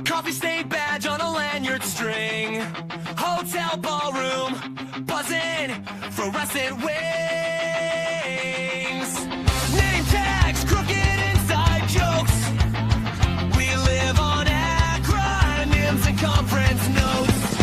Coffee stain badge on a lanyard string. Hotel ballroom, buzzing, fluorescent wings. Name tags, crooked inside jokes. We live on acronyms and conference notes.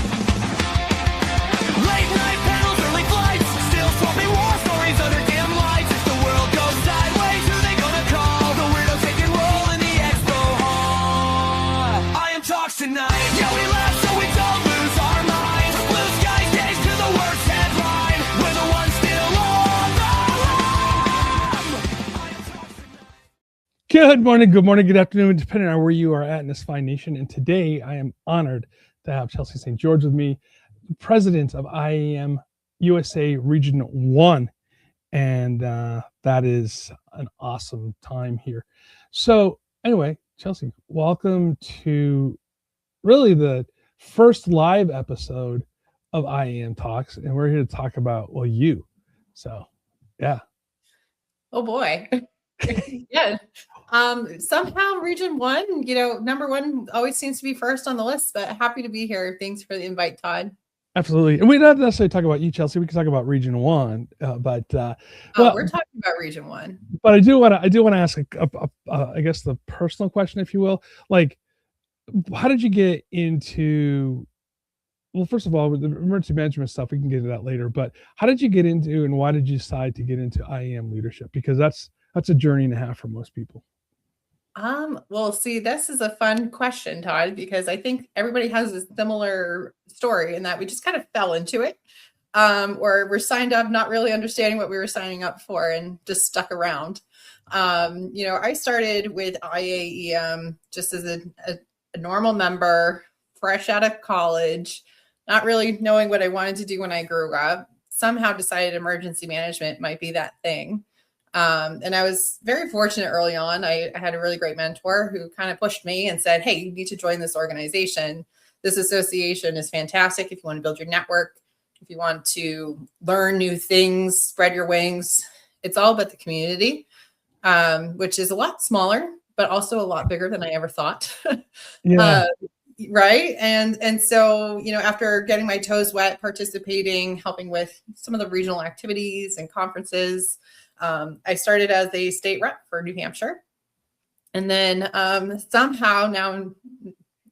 Late night panels, early flights, still swapping war stories under dim lights. If the world goes sideways, who they gonna call? The weirdo taking roll in the expo hall. I am talks tonight. Yeah, we laugh so we don't lose our minds. Blue skies days to the worst headline. We're the ones still on the lam. Good morning, good afternoon, depending on where you are at in this fine nation. And today I am honored to have Chelsea St. George with me, president of IAEM USA Region 1. And that is an awesome time here. So anyway, Chelsea, welcome to really the first live episode of IAM Talks. And we're here to talk about, well, you. So, yeah. Oh boy. Yeah. Somehow Region 1, number 1 always seems to be first on the list, but happy to be here. Thanks for the invite, Todd. Absolutely. And we don't necessarily talk about you, Chelsea. We can talk about Region 1, but we're talking about Region 1. But I do want to ask I guess the personal question, if you will. Like, how did you get into, well, first of all, with the emergency management stuff, we can get into that later, but how did you get into and why did you decide to get into IAM leadership? Because that's a journey and a half for most people. Well, see, this is a fun question, Todd, because I think everybody has a similar story in that we just kind of fell into it, or we're signed up not really understanding what we were signing up for and just stuck around. I started with IAEM just as a normal member, fresh out of college, not really knowing what I wanted to do when I grew up. Somehow decided emergency management might be that thing. And I was very fortunate early on. I had a really great mentor who kind of pushed me and said, hey, you need to join this organization. This association is fantastic if you want to build your network, if you want to learn new things, spread your wings. It's all about the community, which is a lot smaller, but also a lot bigger than I ever thought. Yeah. Right. And so, after getting my toes wet, participating, helping with some of the regional activities and conferences, I started as a state rep for New Hampshire. And then somehow now,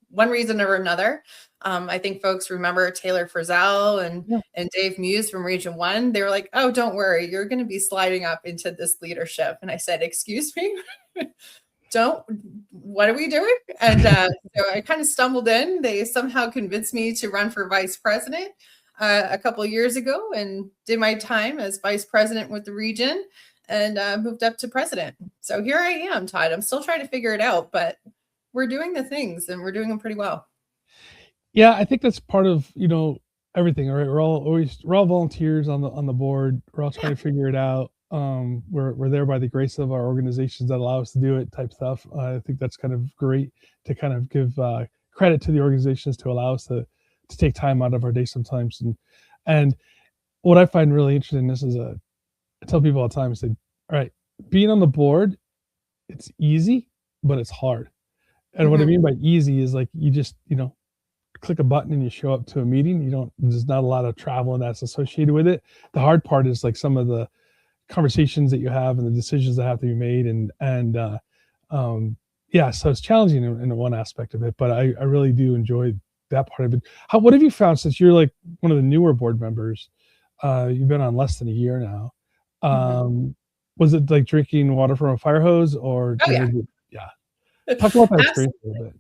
one reason or another, I think folks remember Taylor Frizzell and Dave Muse from Region 1. They were like, oh, don't worry, you're going to be sliding up into this leadership. And I said, excuse me? What are we doing? And so I kind of stumbled in. They somehow convinced me to run for vice president a couple of years ago and did my time as vice president with the region and moved up to president. So here I am, Todd. I'm still trying to figure it out, but we're doing the things and we're doing them pretty well. Yeah, I think that's part of, everything, right? We're all volunteers on the board. We're all trying to figure it out. We're there by the grace of our organizations that allow us to do it type stuff. I think that's kind of great to kind of give credit to the organizations to allow us to take time out of our day sometimes. And what I find really interesting in this is I tell people all the time, I say, all right, being on the board, it's easy, but it's hard. And what I mean by easy is like, you just, click a button and you show up to a meeting. There's not a lot of travel and that's associated with it. The hard part is like some of the conversations that you have and the decisions that have to be made. So it's challenging in one aspect of it, but I really do enjoy that part of it. What have you found since you're like one of the newer board members? You've been on less than a year now. Was it like drinking water from a fire hose or? Oh, yeah. Talk about that experience a little bit.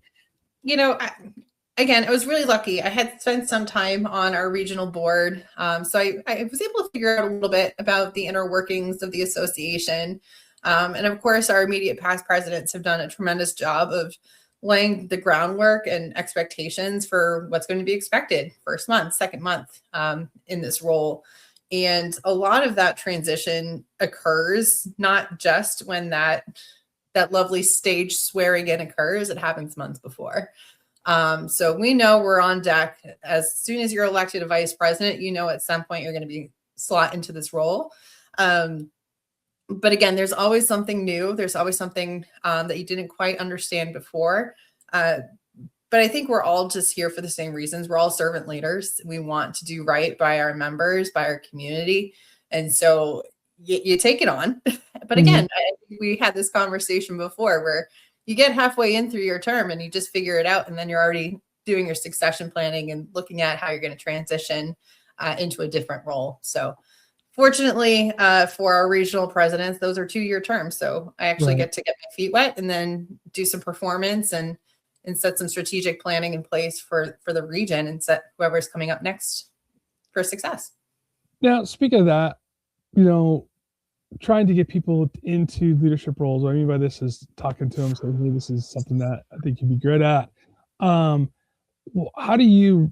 Again, I was really lucky. I had spent some time on our regional board. So I was able to figure out a little bit about the inner workings of the association. And of course, our immediate past presidents have done a tremendous job of laying the groundwork and expectations for what's going to be expected first month, second month in this role. And a lot of that transition occurs not just when that lovely stage swearing in occurs, it happens months before. So we know we're on deck. As soon as you're elected a vice president, at some point you're going to be slot into this role. But again, there's always something new. There's always something that you didn't quite understand before. but I think we're all just here for the same reasons. We're all servant leaders. We want to do right by our members, by our community. And so you take it on. But again, we had this conversation before where you get halfway in through your term and you just figure it out. And then you're already doing your succession planning and looking at how you're going to transition into a different role. So fortunately for our regional presidents, those are 2-year terms. So I actually get to get my feet wet and then do some performance and set some strategic planning in place for the region and set whoever's coming up next for success. Now, speaking of that, you know, trying to get people into leadership roles. What I mean by this is talking to them, saying, hey, this is something that I think you'd be good at. Well, how do you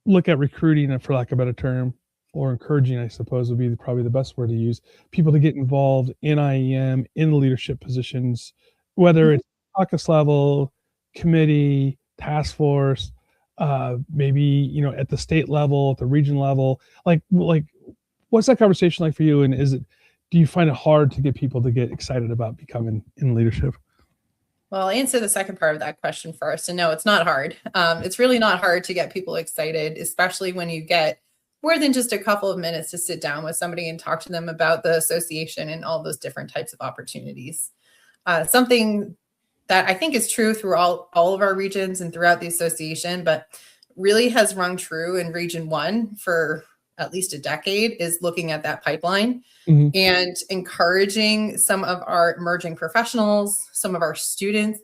look at recruiting, for lack of a better term, or encouraging, I suppose would be probably the best word to use, people to get involved in IAEM, in leadership positions, whether it's caucus level, committee, task force, maybe, you know, at the state level, at the region level, like what's that conversation like for you? And do you find it hard to get people to get excited about becoming in leadership? Well, I'll answer the second part of that question first. And no, it's not hard. It's really not hard to get people excited, especially when you get more than just a couple of minutes to sit down with somebody and talk to them about the association and all those different types of opportunities. Something that I think is true through all of our regions and throughout the association, but really has rung true in Region 1 for at least a decade, is looking at that pipeline and encouraging some of our emerging professionals, some of our students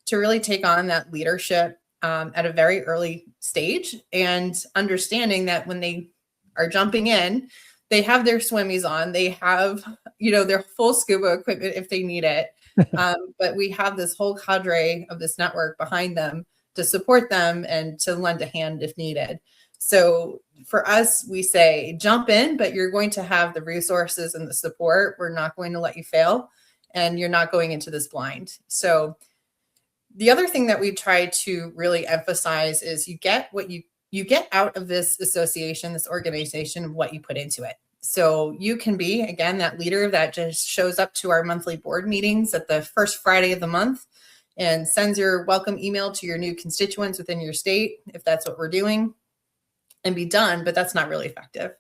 to really take on that leadership at a very early stage, and understanding that when they are jumping in, they have their swimmies on, they have, you know, their full scuba equipment if they need it. But we have this whole cadre of this network behind them to support them and to lend a hand if needed. So for us, we say jump in, but you're going to have the resources and the support. We're not going to let you fail, and you're not going into this blind. So the other thing that we try to really emphasize is you get what you get out of this association, this organization, what you put into it. So you can be, again, that leader that just shows up to our monthly board meetings at the first Friday of the month and sends your welcome email to your new constituents within your state, if that's what we're doing, and be done, but that's not really effective.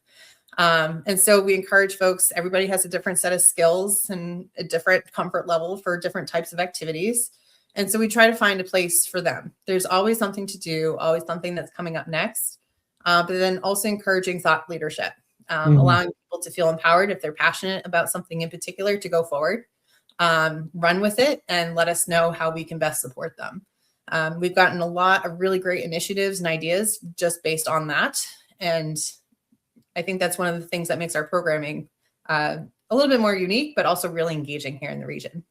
And so we encourage folks, everybody has a different set of skills and a different comfort level for different types of activities. And so we try to find a place for them. There's always something to do, always something that's coming up next, but then also encouraging thought leadership, allowing people to feel empowered if they're passionate about something in particular to go forward, run with it, and let us know how we can best support them. We've gotten a lot of really great initiatives and ideas just based on that. And I think that's one of the things that makes our programming a little bit more unique, but also really engaging here in the region.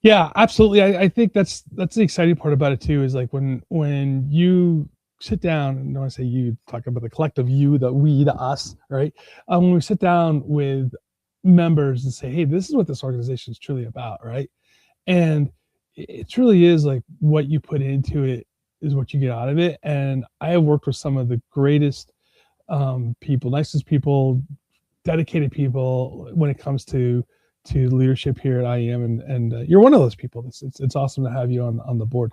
Yeah, absolutely. I think that's the exciting part about it too, is like when you sit down, and when I say you, talk about the collective you, the we, the us, right? When we sit down with members and say, hey, this is what this organization is truly about, right? And it truly is like what you put into it is what you get out of it. And I have worked with some of the greatest people, nicest people, dedicated people when it comes to leadership here at IAEM, and you're one of those people. It's awesome to have you on the board.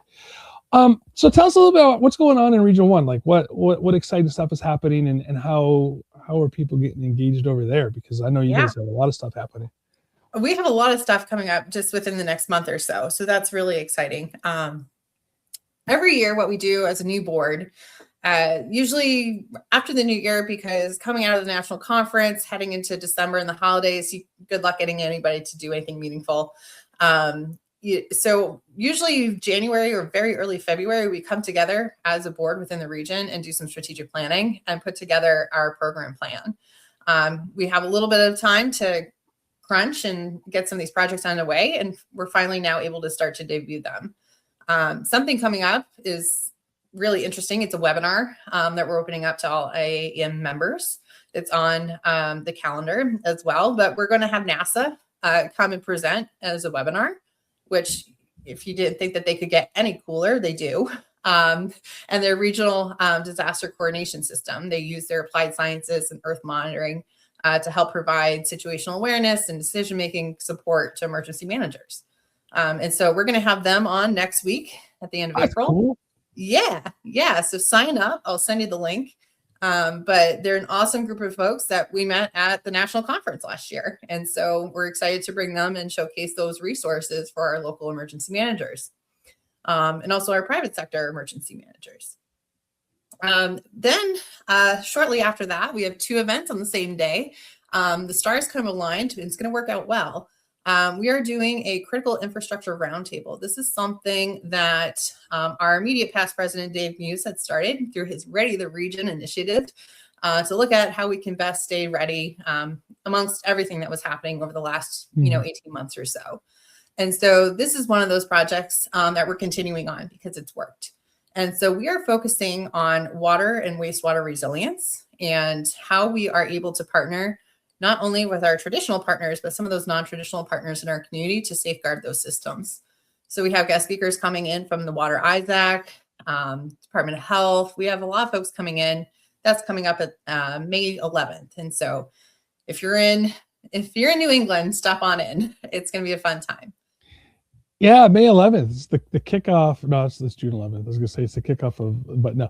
So tell us a little bit about what's going on in Region 1. Like what exciting stuff is happening, and how are people getting engaged over there? Because I know you guys have a lot of stuff happening. We have a lot of stuff coming up just within the next month or so. So that's really exciting. Every year, what we do as a new board, usually after the new year, because coming out of the national conference, heading into December and the holidays, good luck getting anybody to do anything meaningful. So usually January or very early February, we come together as a board within the region and do some strategic planning and put together our program plan. We have a little bit of time to crunch and get some of these projects underway, and we're finally now able to start to debut them. Something coming up is really interesting. It's a webinar that we're opening up to all IAEM members. It's on the calendar as well, but we're going to have NASA come and present as a webinar, which if you didn't think that they could get any cooler, they do. And their regional disaster coordination system. They use their applied sciences and earth monitoring to help provide situational awareness and decision-making support to emergency managers. And so we're going to have them on next week at the end of April. Cool. Yeah. So sign up. I'll send you the link. But they're an awesome group of folks that we met at the national conference last year. And so we're excited to bring them and showcase those resources for our local emergency managers, and also our private sector emergency managers. Then shortly after that, we have 2 events on the same day. The stars kind of aligned, and it's going to work out well. We are doing a critical infrastructure roundtable. This is something that our immediate past president, Dave Muse, had started through his Ready the Region initiative to look at how we can best stay ready amongst everything that was happening over the last 18 months or so. And so this is one of those projects that we're continuing on because it's worked. And so we are focusing on water and wastewater resilience and how we are able to partner not only with our traditional partners, but some of those non-traditional partners in our community to safeguard those systems. So we have guest speakers coming in from the Water ISAC, Department of Health. We have a lot of folks coming in. That's coming up at May 11th. And so if you're in New England, stop on in. It's going to be a fun time. Yeah, May 11th. It's the kickoff. No, it's June 11th. I was gonna say it's the kickoff of, but no,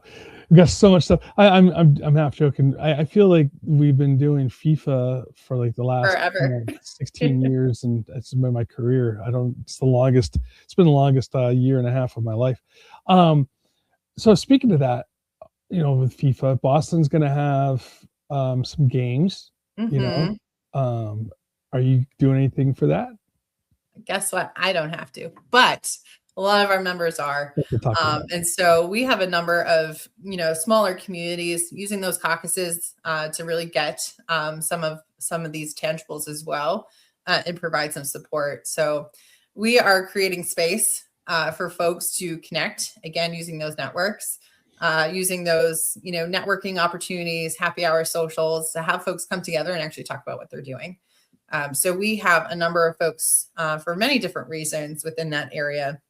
we've got so much stuff. I'm half joking. I feel like we've been doing FIFA for like the last forever. 16 years, and it's been my career. It's the longest. It's been the longest year and a half of my life. So speaking of that, with FIFA, Boston's gonna have some games. Are you doing anything for that? Guess what? I don't have to, but a lot of our members are. And so we have a number of, smaller communities using those caucuses to really get some of these tangibles as well and provide some support. So we are creating space for folks to connect, again, using those networks, using those, networking opportunities, happy hour socials, to have folks come together and actually talk about what they're doing. So we have a number of folks for many different reasons within that area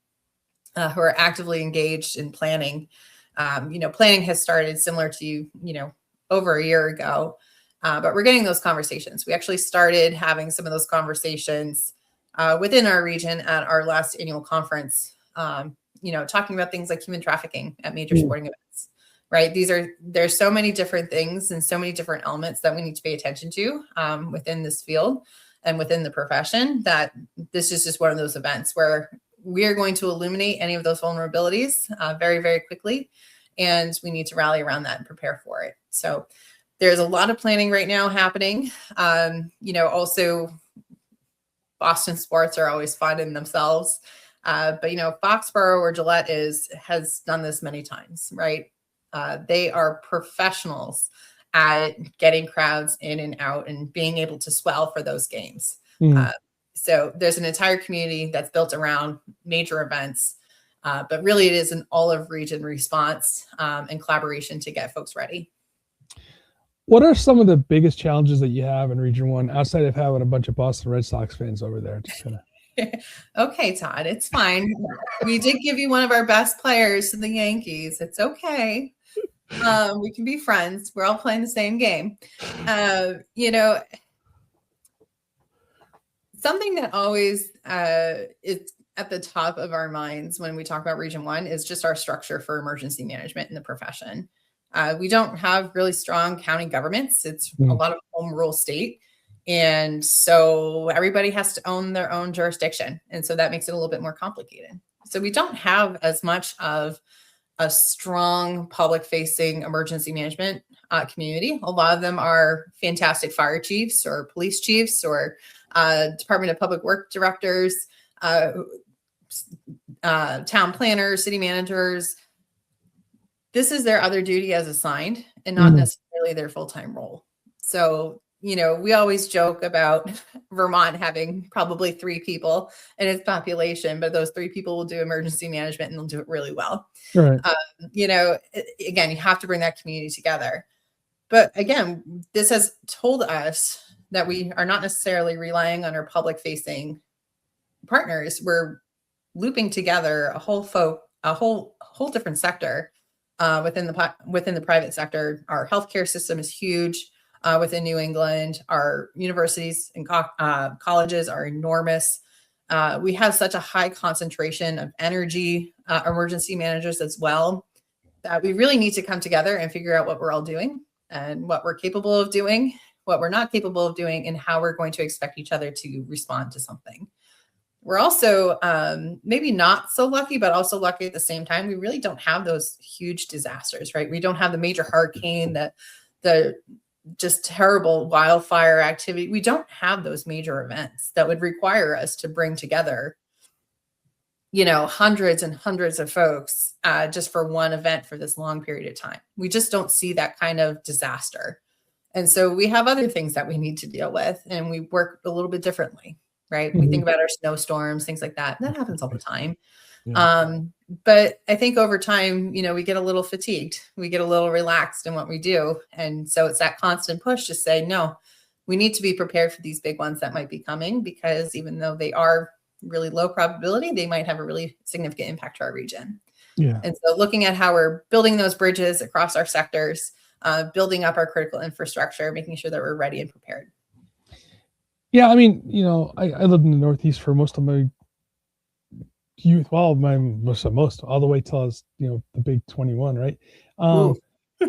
who are actively engaged in planning. Planning has started similar to over a year ago, but we're getting those conversations. We actually started having some of those conversations within our region at our last annual conference, talking about things like human trafficking at major sporting events. Right. There's so many different things and so many different elements that we need to pay attention to within this field and within the profession, that this is just one of those events where we are going to illuminate any of those vulnerabilities very, very quickly. And we need to rally around that and prepare for it. So there's a lot of planning right now happening. Also Boston sports are always fun in themselves. But Foxborough or Gillette has done this many times, right? They are professionals at getting crowds in and out and being able to swell for those games. So there's an entire community that's built around major events, but really it is an all-of-region response and collaboration to get folks ready. What are some of the biggest challenges that you have in Region 1 outside of having a bunch of Boston Red Sox fans over there? Just kind of. Okay, Todd, it's fine. We did give you one of our best players to the Yankees. It's okay. We can be friends. We're all playing the same game. Something that always is at the top of our minds when we talk about Region 1 is just our structure for emergency management in the profession. We don't have really strong county governments. It's a lot of home rule state. And so everybody has to own their own jurisdiction. And so that makes it a little bit more complicated. So we don't have as much of a strong public-facing emergency management community. A lot of them are fantastic fire chiefs or police chiefs or Department of Public Works directors, town planners, city managers. This is their other duty as assigned and not necessarily their full-time role. So, we always joke about Vermont having probably 3 people in its population, but those 3 people will do emergency management and they'll do it really well. Right. Again, you have to bring that community together. But again, this has told us that we are not necessarily relying on our public-facing partners. We're looping together a whole different sector within the private sector. Our healthcare system is huge. Within New England, our universities and colleges are enormous. We have such a high concentration of energy emergency managers as well, that we really need to come together and figure out what we're all doing and what we're capable of doing, what we're not capable of doing, and how we're going to expect each other to respond to something. We're also maybe not so lucky, but also lucky at the same time. We really don't have those huge disasters, right? We don't have the major hurricane, the just terrible wildfire activity. We don't have those major events that would require us to bring together, hundreds and hundreds of folks just for one event for this long period of time. We just don't see that kind of disaster. And so we have other things that we need to deal with, and we work a little bit differently, right? We think about our snowstorms, things like that. That happens all the time. Yeah. But I think over time, we get a little fatigued. We get a little relaxed in what we do. And so it's that constant push to say, no, we need to be prepared for these big ones that might be coming, because even though they are really low probability, they might have a really significant impact to our region. Yeah. And so looking at how we're building those bridges across our sectors, building up our critical infrastructure, making sure that we're ready and prepared. Yeah, I mean, I lived in the Northeast for most of my youth. Well, most all the way till I was, the big 21, right?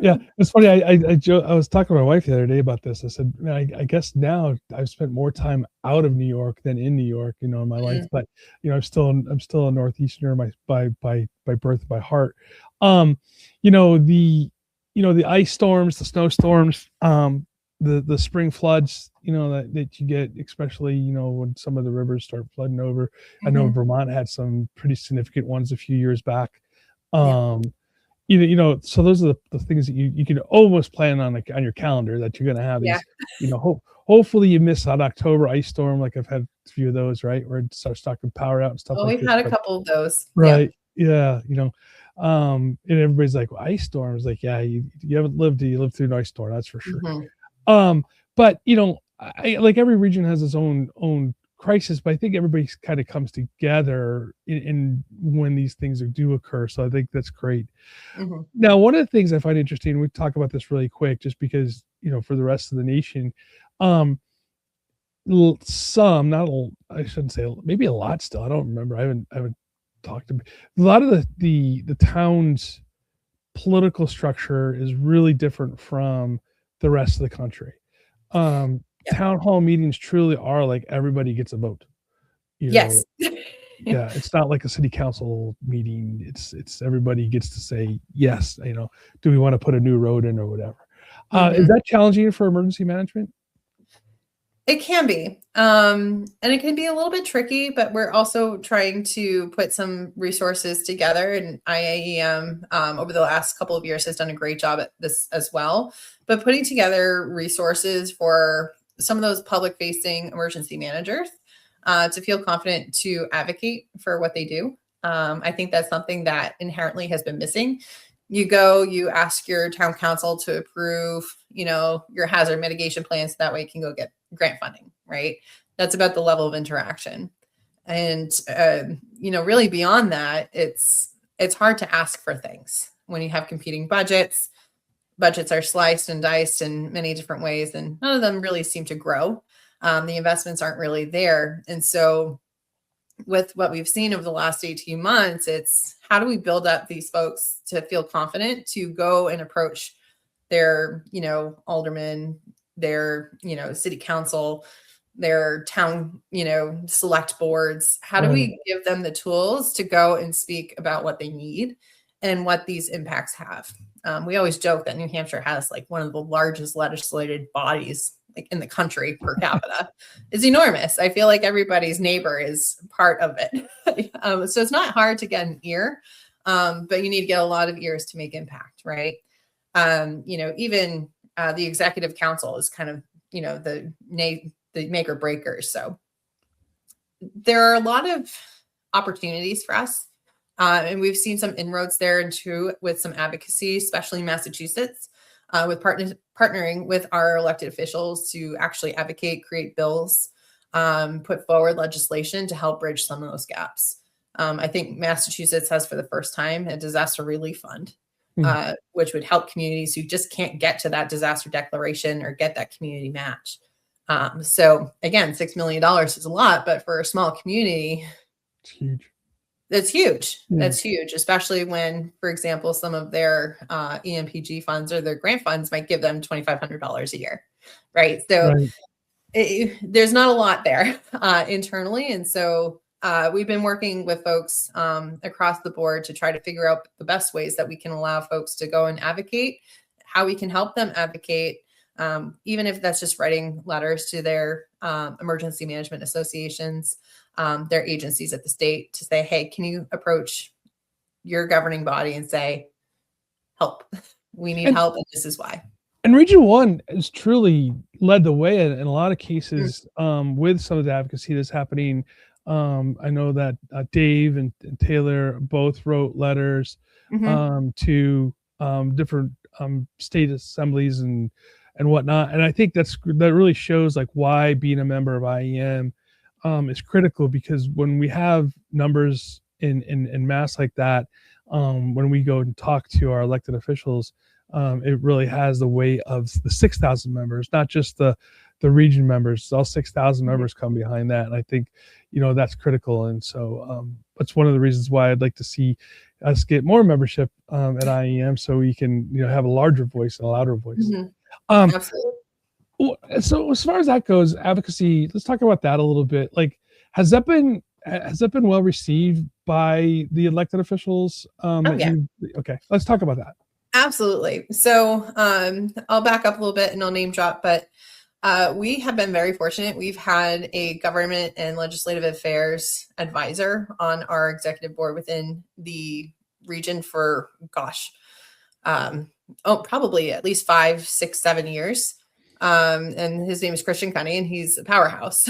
Yeah, it's funny. I was talking to my wife the other day about this. I said, man, I guess now I've spent more time out of New York than in New York, in my life. But I'm still a Northeasterner by birth, by heart. The ice storms, the snowstorms, the spring floods, that you get, especially, when some of the rivers start flooding over. I know Vermont had some pretty significant ones a few years back. So those are the things that you can almost plan on your calendar, that you're going to have these, hopefully you miss an October ice storm. Like I've had a few of those, right, where it starts knocking power out and stuff like we've this. had a couple of those. Right. Yeah. And everybody's like, well, ice storms. Like, yeah, you haven't lived through an ice storm. That's for sure. But I like, every region has its own crisis, but I think everybody kind of comes together in when these things do occur. So I think that's great. Now, one of the things I find interesting, we talk about this really quick, just because, for the rest of the nation, I shouldn't say, maybe a lot still. I don't remember. I haven't talked to a lot of the town's political structure is really different from the rest of the country. Town hall meetings truly are like everybody gets a vote. Yes. Yeah, it's not like a city council meeting. It's everybody gets to say yes. Do we want to put a new road in or whatever? Is that challenging for emergency management? It can be. And it can be a little bit tricky, but we're also trying to put some resources together. And IAEM over the last couple of years has done a great job at this as well. But putting together resources for some of those public facing emergency managers to feel confident to advocate for what they do. I think that's something that inherently has been missing. You ask your town council to approve, your hazard mitigation plans. So that way you can go get grant funding, right? That's about the level of interaction. And, really beyond that, it's hard to ask for things when you have competing budgets. Budgets are sliced and diced in many different ways, and none of them really seem to grow. The investments aren't really there. And so with what we've seen over the last 18 months, it's how do we build up these folks to feel confident to go and approach their, aldermen, their, city council, their town, select boards. How do we give them the tools to go and speak about what they need and what these impacts have? We always joke that New Hampshire has like one of the largest legislated bodies like in the country per capita. Is enormous. I feel like everybody's neighbor is part of it. So it's not hard to get an ear, but you need to get a lot of ears to make impact, right? Even the executive council is kind of, the make or breakers. So there are a lot of opportunities for us. And we've seen some inroads there too with some advocacy, especially in Massachusetts, with partnering with our elected officials to actually advocate, create bills, put forward legislation to help bridge some of those gaps. I think Massachusetts has for the first time a disaster relief fund, which would help communities who just can't get to that disaster declaration or get that community match. So again, $6 million is a lot, but for a small community, It's huge. that's huge. Yeah. That's huge, especially when, for example, some of their EMPG funds or their grant funds might give them $2,500 a year, right? So Right. there's not a lot there internally. And so we've been working with folks across the board to try to figure out the best ways that we can allow folks to go and advocate, how we can help them advocate, even if that's just writing letters to their emergency management associations, their agencies at the state to say, hey, can you approach your governing body and say, help, we need And- help, and this is why. And Region 1 has truly led the way in a lot of cases with some of the advocacy that's happening. I know that Dave and Taylor both wrote letters to different state assemblies and whatnot. And I think that really shows like why being a member of IAEM is critical, because when we have numbers in mass like that, when we go and talk to our elected officials, it really has the weight of the 6,000 members, not just the region members. All 6,000 members come behind that, and I think that's critical. And so that's one of the reasons why I'd like to see us get more membership at IAEM, so we can have a larger voice and a louder voice. Absolutely. So as far as that goes, advocacy. Let's talk about that a little bit. Like, has that been well received by the elected officials? Yeah. Okay, let's talk about that. Absolutely. So I'll back up a little bit and I'll name drop, but we have been very fortunate. We've had a government and legislative affairs advisor on our executive board within the region for, probably at least 5, 6, 7 years. And his name is Christian Cunny, and he's a powerhouse.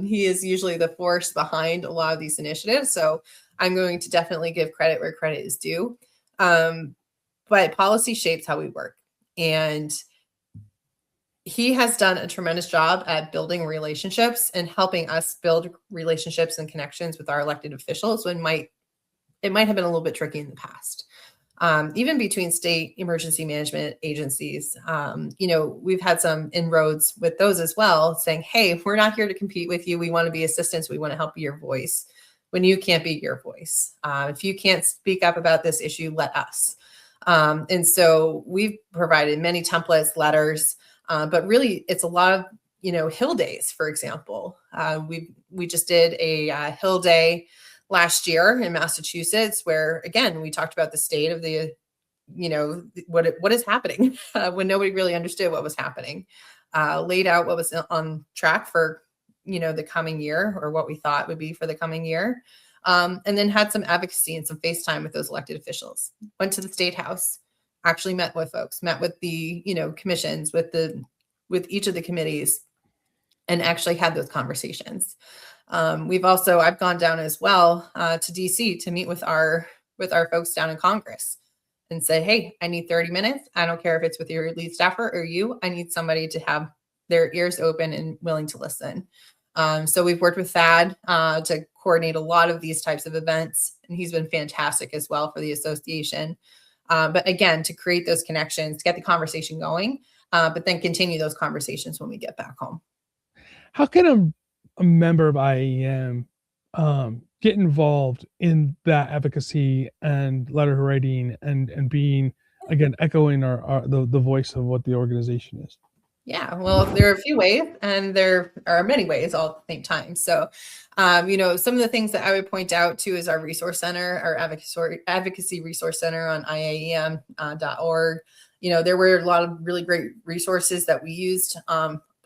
He is usually the force behind a lot of these initiatives. So I'm going to definitely give credit where credit is due. But policy shapes how we work. And he has done a tremendous job at building relationships and helping us build relationships and connections with our elected officials when it might have been a little bit tricky in the past. Even between state emergency management agencies, we've had some inroads with those as well, saying, hey, we're not here to compete with you. We want to be assistants. We want to help your voice when you can't be your voice. If you can't speak up about this issue, let us. And so we've provided many templates, letters, but really it's a lot of, Hill days, for example. We just did a Hill Day last year in Massachusetts, where again, we talked about the state of the, what is happening when nobody really understood what was happening, laid out what was on track for, the coming year, or what we thought would be for the coming year. And then had some advocacy and some face time with those elected officials. Went to the State House, actually met with folks, met with the, commissions, with each of the committees, and actually had those conversations. I've gone down as well to DC to meet with our folks down in Congress and say, hey, I need 30 minutes. I don't care if it's with your lead staffer or you. I need somebody to have their ears open and willing to listen. So we've worked with Thad to coordinate a lot of these types of events, and he's been fantastic as well for the association. But again, to create those connections, to get the conversation going, but then continue those conversations when we get back home. How can a member of IAEM get involved in that advocacy and letter writing and being, again, echoing the voice of what the organization is? Yeah, well, there are a few ways, and there are many ways all at the same time. So, some of the things that I would point out to is our resource center, our advocacy resource center on IAEM.org. There were a lot of really great resources that we used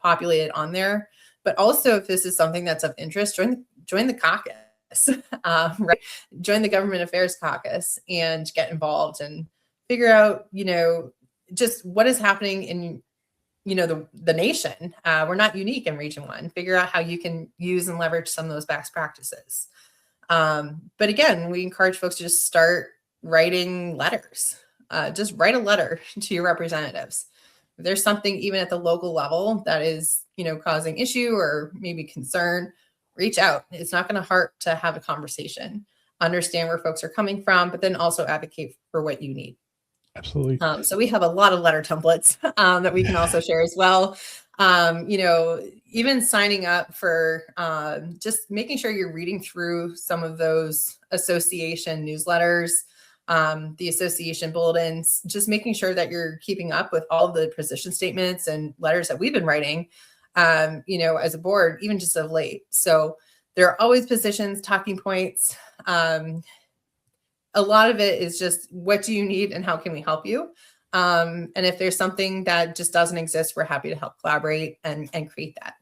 populated on there. But also, if this is something that's of interest, join the caucus, right? Join the government affairs caucus and get involved and figure out, just what is happening in the nation. We're not unique in Region 1. Figure out how you can use and leverage some of those best practices. But again, we encourage folks to just start writing letters. Just write a letter to your representatives. If there's something even at the local level that is, causing issue or maybe concern, reach out. It's not going to hurt to have a conversation, understand where folks are coming from, but then also advocate for what you need. Absolutely. So we have a lot of letter templates that we can also share as well. Even signing up for just making sure you're reading through some of those association newsletters, the association bulletins, just making sure that you're keeping up with all the position statements and letters that we've been writing, as a board, even just of late. So there are always positions, talking points. A lot of it is just, what do you need and how can we help you? And if there's something that just doesn't exist, we're happy to help collaborate and create that.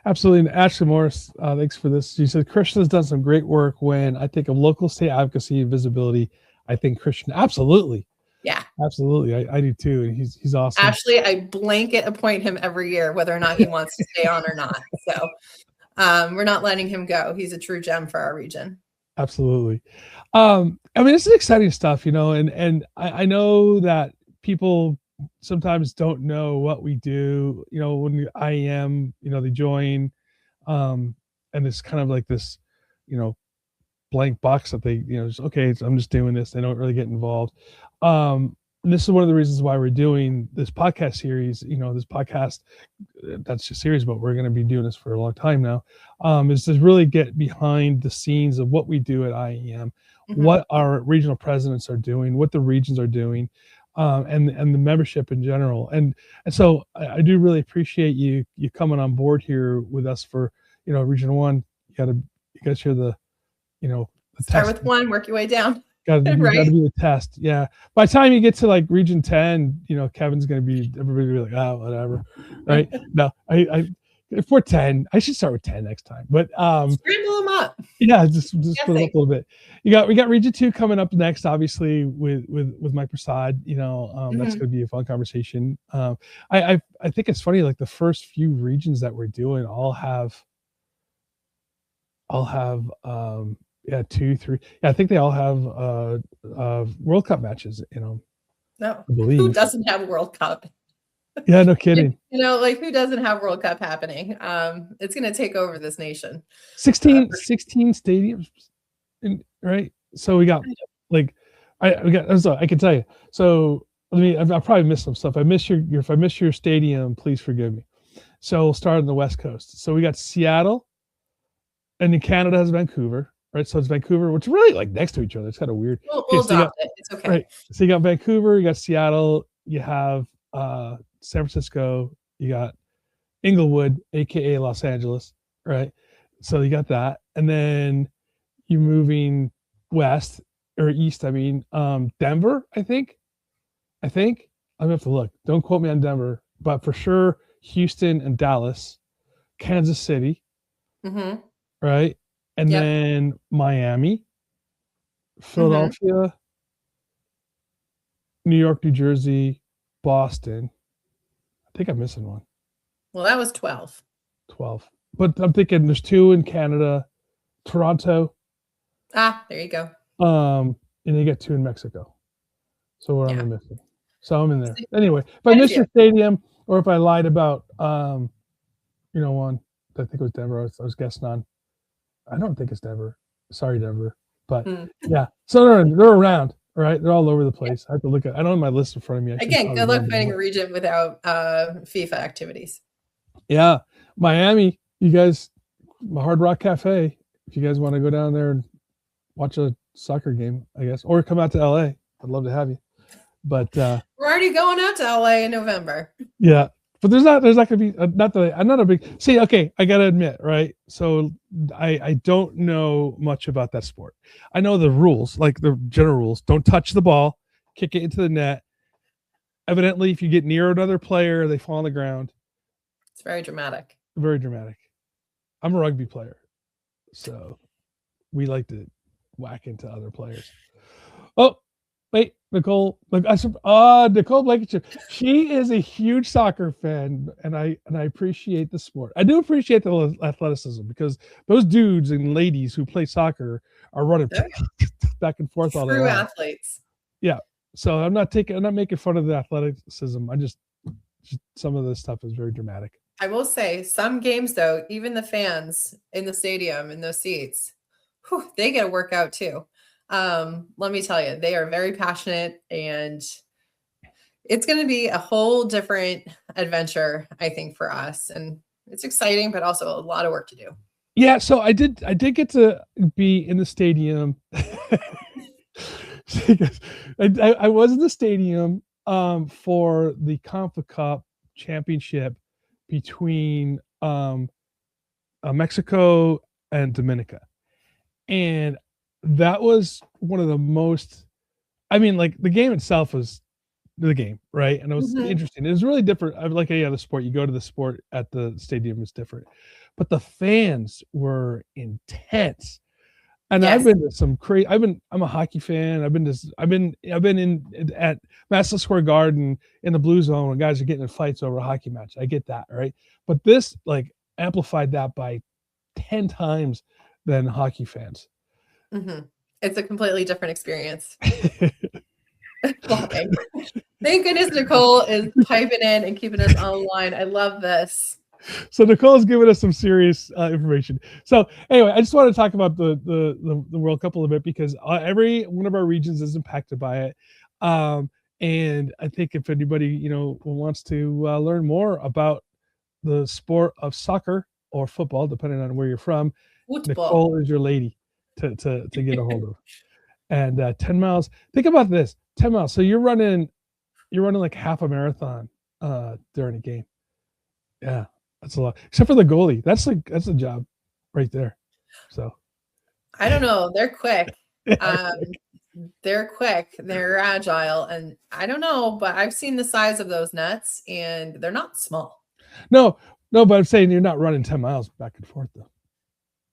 Absolutely. And Ashley Morris, thanks for this. She said, Christian has done some great work. When I think of local state advocacy and visibility, I think Christian. Absolutely. Yeah. Absolutely. I do too. And he's awesome. Actually, I blanket appoint him every year, whether or not he wants to stay on or not. So we're not letting him go. He's a true gem for our region. Absolutely. This is exciting stuff, and I know that people sometimes don't know what we do, when the IAEM, they join, and it's kind of like this, blank box that they, okay, I'm just doing this. They don't really get involved. And this is one of the reasons why we're doing this podcast series, this podcast, that's a series, but we're going to be doing this for a long time now, is to really get behind the scenes of what we do at IAEM, what our regional presidents are doing, what the regions are doing, and the membership in general. And so I do really appreciate you coming on board here with us for, Region 1. You guys hear the Start with 1, work your way down. Got to be the test. Yeah. By the time you get to like Region 10, Kevin's going to be, everybody will be like, oh, whatever. Right. No, for 10, I should start with 10 next time, but, scramble them up. Yeah. Just put it up a little bit. We got Region 2 coming up next, obviously with Mike Prasad, that's going to be a fun conversation. I think it's funny, like the first few regions that we're doing all have, 2, 3. Yeah, I think they all have World Cup matches, No, I believe. Who doesn't have World Cup? Yeah, no kidding. Who doesn't have World Cup happening? It's going to take over this nation. 16 stadiums, right? So we got I can tell you. So I probably missed some stuff. If I miss your stadium, please forgive me. So we'll start on the West Coast. So we got Seattle, and then Canada has Vancouver. Right, so it's Vancouver, which is really like next to each other. It's kind of weird. We'll adopt it. It's okay. Right. So you got Vancouver, you got Seattle, you have San Francisco, you got Inglewood, aka Los Angeles, right? So you got that, and then you're moving west or east. Denver, I think. I'm gonna have to look. Don't quote me on Denver, but for sure, Houston and Dallas, Kansas City, right? And then Miami, Philadelphia, New York, New Jersey, Boston. I think I'm missing one. Well, that was 12. 12. But I'm thinking there's 2 in Canada, Toronto. There you go. And you get 2 in Mexico. So what am I missing? So I'm in there. Anyway, if I missed your stadium, or if I lied about, one, I think it was Denver I was guessing on. I don't think it's Denver. Sorry, Denver. But yeah, so they're around, right? They're all over the place. I have to look at. I don't have my list in front of me. Again, good luck finding a region without FIFA activities. Yeah, Miami. You guys, Hard Rock Cafe. If you guys want to go down there and watch a soccer game, I guess, or come out to LA, I'd love to have you. But we're already going out to LA in November. Yeah. But there's not going to be, I'm not a big, see, okay, I got to admit, right? So I don't know much about that sport. I know the rules, like the general rules. Don't touch the ball, kick it into the net. Evidently, if you get near another player, they fall on the ground. It's very dramatic. Very dramatic. I'm a rugby player, so we like to whack into other players. Oh, wait, Nicole Blankenship. She is a huge soccer fan, and I appreciate the sport. I do appreciate the athleticism, because those dudes and ladies who play soccer are running back and forth all day long. True athletes. Yeah. So I'm not making fun of the athleticism. Just some of this stuff is very dramatic. I will say some games, though, even the fans in the stadium in those seats, they get a workout too. Let me tell you, they are very passionate, and It's going to be a whole different adventure, I think, for us, and it's exciting, but also a lot of work to do. Yeah, so I did get to be in the stadium. I was in the stadium for the Confa Cup championship between Mexico and Dominica. And that was one of the most, I mean, like the game itself was the game, right? And it was interesting. It was really different. I like any other sport. You go to the sport at the stadium is different, but the fans were intense. And I've been to some crazy. I'm a hockey fan. I've been in at Madison Square Garden in the Blue Zone when guys are getting in fights over a hockey match. I get that, right? But this like amplified that by 10 times than hockey fans. It's a completely different experience. Well, thank goodness Nicole is piping in and keeping us online. I love this. So Nicole's giving us some serious information. So anyway, I just want to talk about the World Cup a little bit because every one of our regions is impacted by it. And I think if anybody wants to learn more about the sport of soccer or football, depending on where you're from, Nicole is your lady to get a hold of. And 10 miles. Think about this: 10 miles. So you're running like half a marathon during a game. Yeah. That's a lot, except for the goalie. That's a job right there. So I don't know. They're quick. They're quick. They're agile, and I don't know, but I've seen the size of those nets, and they're not small. No, but I'm saying you're not running 10 miles back and forth though.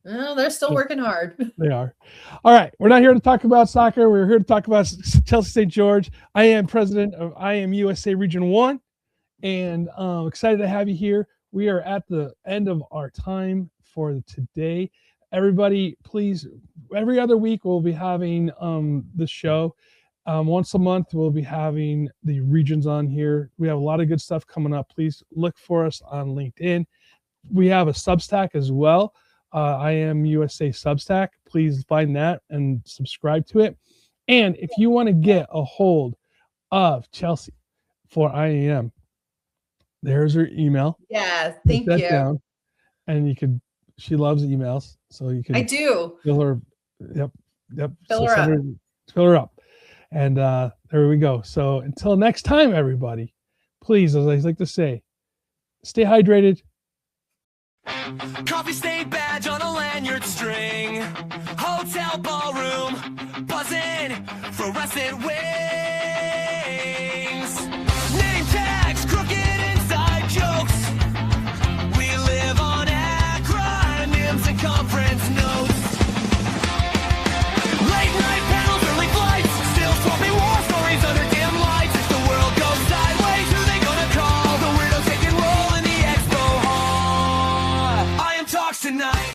No, they're still working hard. They are. All right, we're not here to talk about soccer. We're here to talk about Chelsea St. George. I am president of IAEM USA Region 1, and excited to have you here. We are at the end of our time for today. Everybody, please, every other week we'll be having this show. Once a month we'll be having the regions on here. We have a lot of good stuff coming up. Please look for us on LinkedIn. We have a Substack as well. IAEM USA Substack. Please find that and subscribe to it. And if you want to get a hold of Chelsea for IAEM, there's her email. Yes, thank you. Down, and she loves emails, so you can. I do. Fill her. Yep. Fill her up. And there we go. So until next time, everybody, please, as I like to say, stay hydrated. Coffee stain badge on a lanyard string. Hotel ballroom, buzzing, fluorescent wings. Name tags, crooked inside jokes. We live on acronyms and conference notes. Late night panels, early flights, still swapping war stories under dim lights. If the world goes sideways, who they gonna call? The weirdos taking roll in the expo hall. I am talks tonight.